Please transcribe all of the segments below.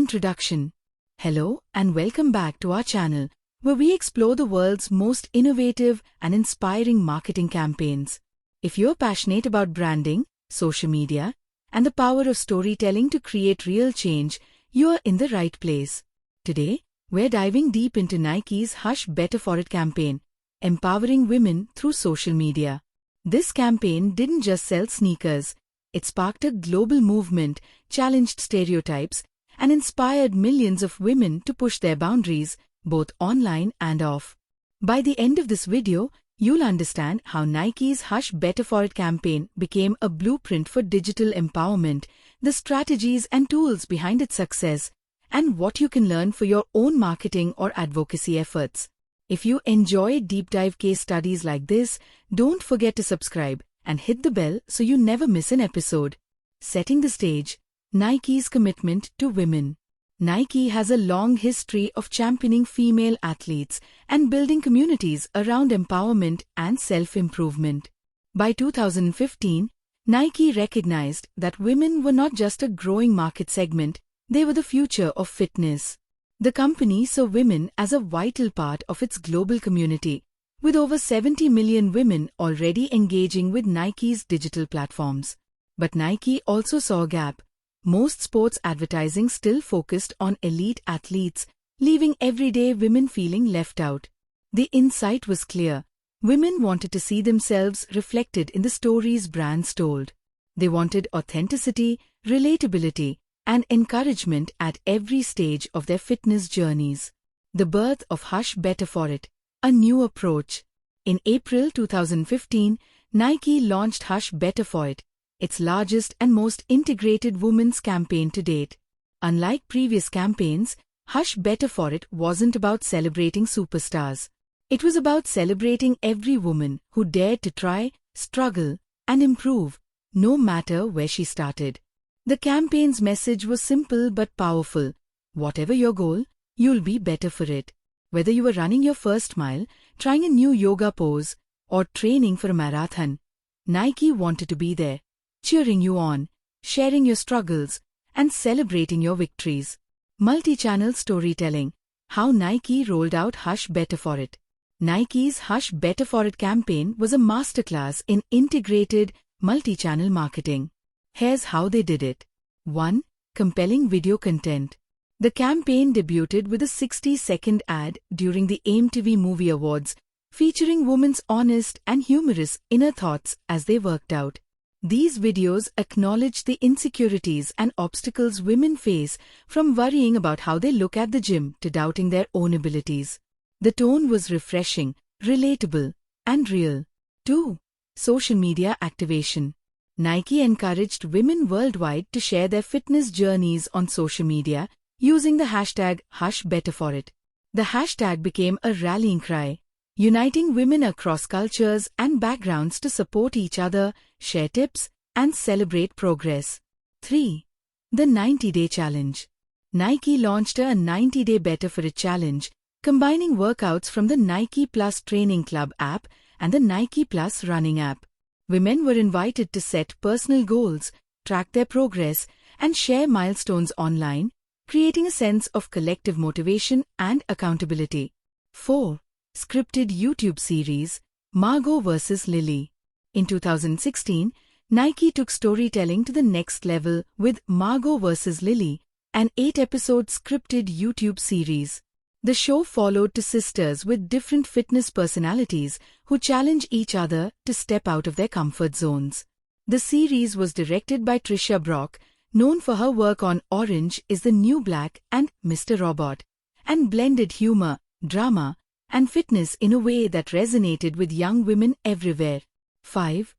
introduction. Hello and welcome back to our channel, where we explore the world's most innovative and inspiring marketing campaigns. If you're passionate about branding, social media, and the power of storytelling to create real change, you're in the right place. Today, we're diving deep into Nike's Hush Better For It campaign, empowering women through social media. This campaign didn't just sell sneakers. It sparked a global movement, challenged stereotypes, and inspired millions of women to push their boundaries, both online and off. By the end of this video, you'll understand how Nike's Hush Better For It campaign became a blueprint for digital empowerment, the strategies and tools behind its success, and what you can learn for your own marketing or advocacy efforts. If you enjoy deep dive case studies like this, don't forget to subscribe and hit the bell so you never miss an episode. Setting the stage, Nike's commitment to women. Nike has a long history of championing female athletes and building communities around empowerment and self-improvement. By 2015, Nike recognized that women were not just a growing market segment, they were the future of fitness. The company saw women as a vital part of its global community, with over 70 million women already engaging with Nike's digital platforms. But Nike also saw a gap. Most sports advertising still focused on elite athletes, leaving everyday women feeling left out. The insight was clear. Women wanted to see themselves reflected in the stories brands told. They wanted authenticity, relatability, and encouragement at every stage of their fitness journeys. The birth of Hush Better For It, a new approach. In April 2015, Nike launched Hush Better For It, its largest and most integrated women's campaign to date. Unlike previous campaigns, Hush Better For It wasn't about celebrating superstars. It was about celebrating every woman who dared to try, struggle, and improve, no matter where she started. The campaign's message was simple but powerful. Whatever your goal, you'll be better for it. Whether you were running your first mile, trying a new yoga pose, or training for a marathon, Nike wanted to be there, cheering you on, sharing your struggles, and celebrating your victories. Multi-channel storytelling. How Nike rolled out Hush Better For It. Nike's Hush Better For It campaign was a masterclass in integrated, multi-channel marketing. Here's how they did it. 1. Compelling video content. The campaign debuted with a 60-second ad during the MTV Movie Awards, featuring women's honest and humorous inner thoughts as they worked out. These videos acknowledge the insecurities and obstacles women face, from worrying about how they look at the gym to doubting their own abilities. The tone was refreshing, relatable, and real. 2. Social media activation. Nike encouraged women worldwide to share their fitness journeys on social media using the hashtag #HushBetterForIt. The hashtag became a rallying cry, uniting women across cultures and backgrounds to support each other, share tips, and celebrate progress. 3. The 90-Day Challenge. Nike launched a 90-Day Better For It challenge, combining workouts from the Nike Plus Training Club app and the Nike Plus Running app. Women were invited to set personal goals, track their progress, and share milestones online, creating a sense of collective motivation and accountability. 4. Scripted YouTube series, Margot vs. Lily. In 2016, Nike took storytelling to the next level with Margot vs. Lily, an 8-episode scripted YouTube series. The show followed two sisters with different fitness personalities who challenge each other to step out of their comfort zones. The series was directed by Trisha Brock, known for her work on Orange is the New Black and Mr. Robot, and blended humor, drama, and fitness in a way that resonated with young women everywhere. 5.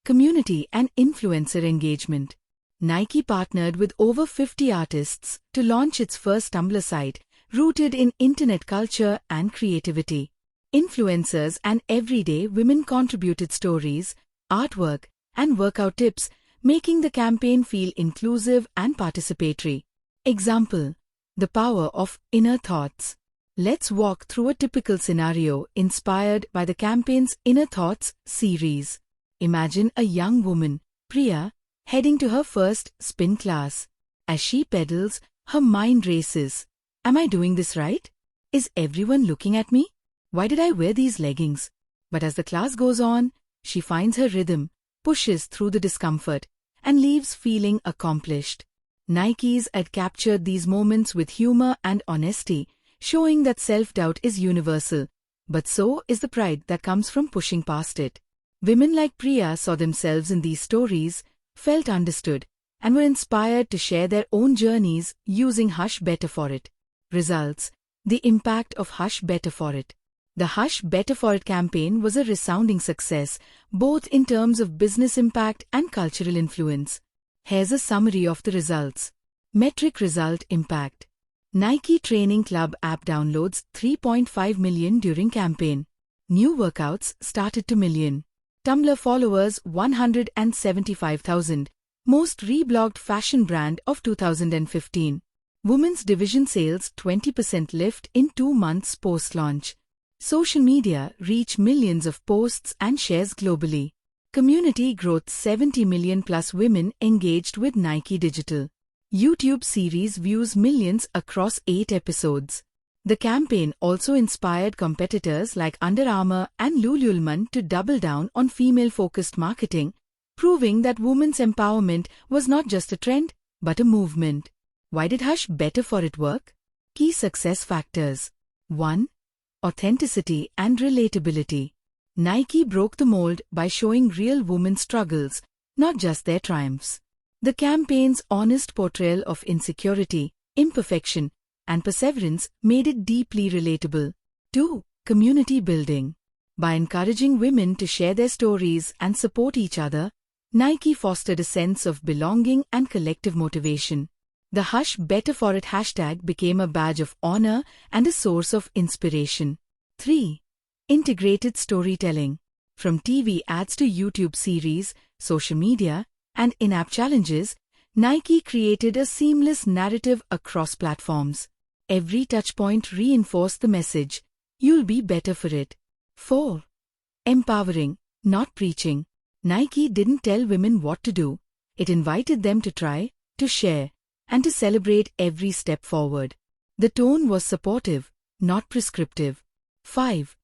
Community and influencer engagement. Nike partnered with over 50 artists to launch its first Tumblr site, rooted in internet culture and creativity. Influencers and everyday women contributed stories, artwork, and workout tips, making the campaign feel inclusive and participatory. Example: the power of inner thoughts. Let's walk through a typical scenario inspired by the campaign's Inner Thoughts series. Imagine a young woman, Priya, heading to her first spin class. As she pedals, Her mind races. Am I doing this right? Is everyone looking at me? Why did I wear these leggings? But as the class goes on, she finds her rhythm, pushes through the discomfort, and leaves feeling accomplished. Nikes had captured these moments with humor and honesty, showing that self-doubt is universal, but so is the pride that comes from pushing past it. Women like Priya saw themselves in these stories, felt understood, and were inspired to share their own journeys using Hush BetterForIt. Results: the impact of Hush BetterForIt. The Hush BetterForIt campaign was a resounding success, both in terms of business impact and cultural influence. Here's a summary of the results. Metric result impact. Nike Training Club app downloads 3.5 million during campaign. New workouts started to million. Tumblr followers 175,000. Most reblogged fashion brand of 2015. Women's division sales 20% lift in 2 months post-launch. Social media reach millions of posts and shares globally. Community growth: 70 million plus women engaged with Nike Digital. YouTube series views millions across 8 episodes. The campaign also inspired competitors like Under Armour and Lululemon to double down on female-focused marketing, proving that women's empowerment was not just a trend, but a movement. Why did Hush BetterForIt work? Key success factors. 1. Authenticity and relatability. Nike broke the mold by showing real women's struggles, not just their triumphs. The campaign's honest portrayal of insecurity, imperfection, and perseverance made it deeply relatable. 2. Community building. By encouraging women to share their stories and support each other, Nike fostered a sense of belonging and collective motivation. The Hush BetterForIt hashtag became a badge of honor and a source of inspiration. 3. Integrated storytelling. From TV ads to YouTube series, social media, and in-app challenges, Nike created a seamless narrative across platforms. Every touchpoint reinforced the message, "You'll be better for it." 4. Empowering, not preaching. Nike didn't tell women what to do. It invited them to try, to share, and to celebrate every step forward. The tone was supportive, not prescriptive. 5.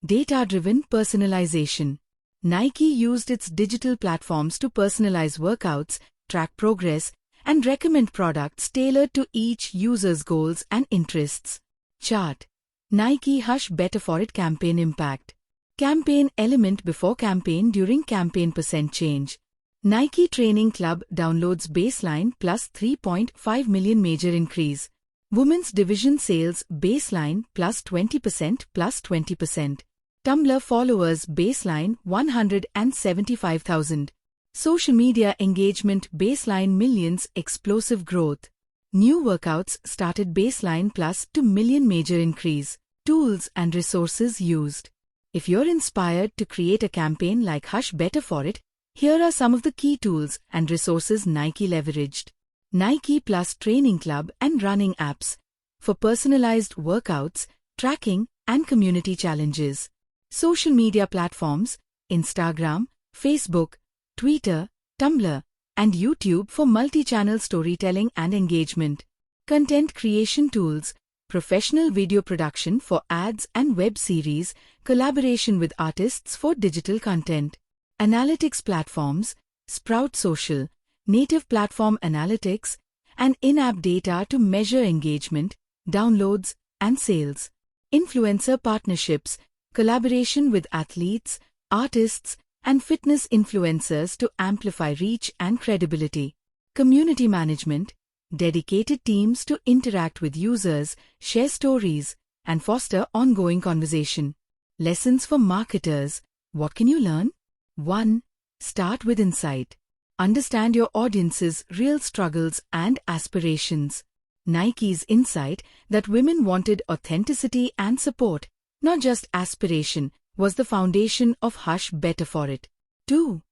Data-driven personalization. Nike used its digital platforms to personalize workouts, track progress, and recommend products tailored to each user's goals and interests. Chart. Nike Hush BetterForIt campaign impact. Campaign element before campaign during campaign % change. Nike Training Club downloads baseline plus 3.5 million major increase. Women's division sales baseline plus 20% plus 20%. Tumblr followers baseline 175,000. Social media engagement baseline millions explosive growth. New workouts started baseline plus 2 million major increase. Tools and resources used. If you're inspired to create a campaign like Hush BetterForIt, here are some of the key tools and resources Nike leveraged. Nike Plus Training Club and running apps for personalized workouts, tracking, and community challenges. Social media platforms, Instagram, Facebook, Twitter, Tumblr, and YouTube for multi-channel storytelling and engagement. Content creation tools, professional video production for ads and web series, collaboration with artists for digital content. Analytics platforms, Sprout Social, native platform analytics, and in-app data to measure engagement, downloads, and sales. Influencer partnerships, collaboration with athletes, artists, and fitness influencers to amplify reach and credibility. Community management, dedicated teams to interact with users, share stories, and foster ongoing conversation. Lessons for marketers. What can you learn? 1. Start with insight. Understand your audience's real struggles and aspirations. Nike's insight that women wanted authenticity and support, not just aspiration, was the foundation of Hush BetterForIt. 2.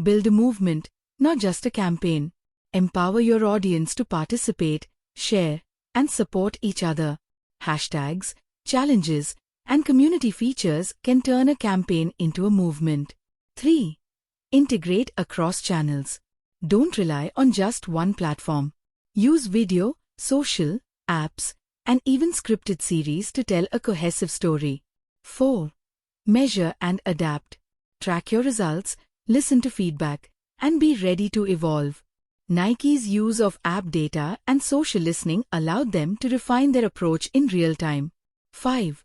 Build a movement, not just a campaign. Empower your audience to participate, share, and support each other. Hashtags, challenges, and community features can turn a campaign into a movement. 3. Integrate across channels. Don't rely on just one platform. Use video, social, apps, and even scripted series to tell a cohesive story. 4. Measure and adapt. Track your results, listen to feedback, and be ready to evolve. Nike's use of app data and social listening allowed them to refine their approach in real time. 5.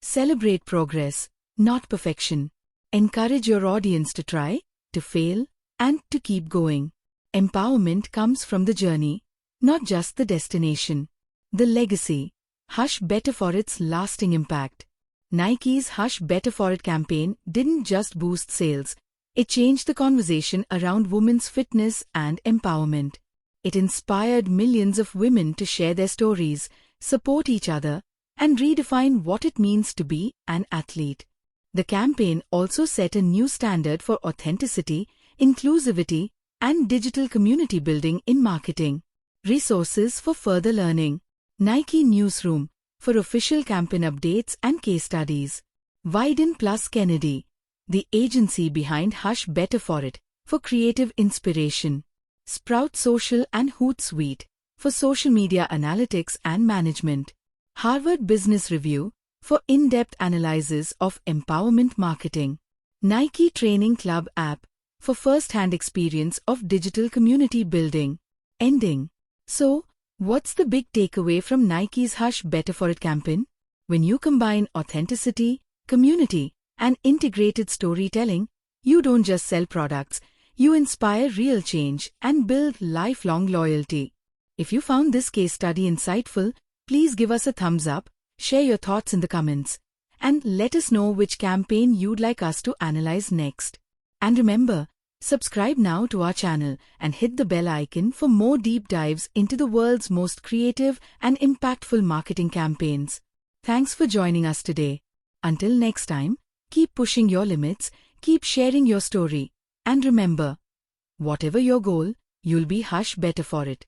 Celebrate progress, not perfection. Encourage your audience to try, to fail, and to keep going. Empowerment comes from the journey, not just the destination. The legacy. Hush BetterForIt's lasting impact. Nike's Hush BetterForIt campaign didn't just boost sales, it changed the conversation around women's fitness and empowerment. It inspired millions of women to share their stories, support each other, and redefine what it means to be an athlete. The campaign also set a new standard for authenticity, inclusivity, and digital community building in marketing. Resources for further learning. Nike Newsroom for official campaign updates and case studies. Wyden plus Kennedy, the agency behind Hush BetterForIt, for creative inspiration. Sprout Social and Hootsuite for social media analytics and management. Harvard Business Review for in-depth analysis of empowerment marketing. Nike Training Club app for first-hand experience of digital community building. Ending. So, what's the big takeaway from Nike's Hush BetterForIt campaign? When you combine authenticity, community, and integrated storytelling, you don't just sell products, you inspire real change and build lifelong loyalty. If you found this case study insightful, please give us a thumbs up, share your thoughts in the comments, and let us know which campaign you'd like us to analyze next. And remember, subscribe now to our channel and hit the bell icon for more deep dives into the world's most creative and impactful marketing campaigns. Thanks for joining us today. Until next time, keep pushing your limits, keep sharing your story, and remember, whatever your goal, you'll be Hush BetterForIt.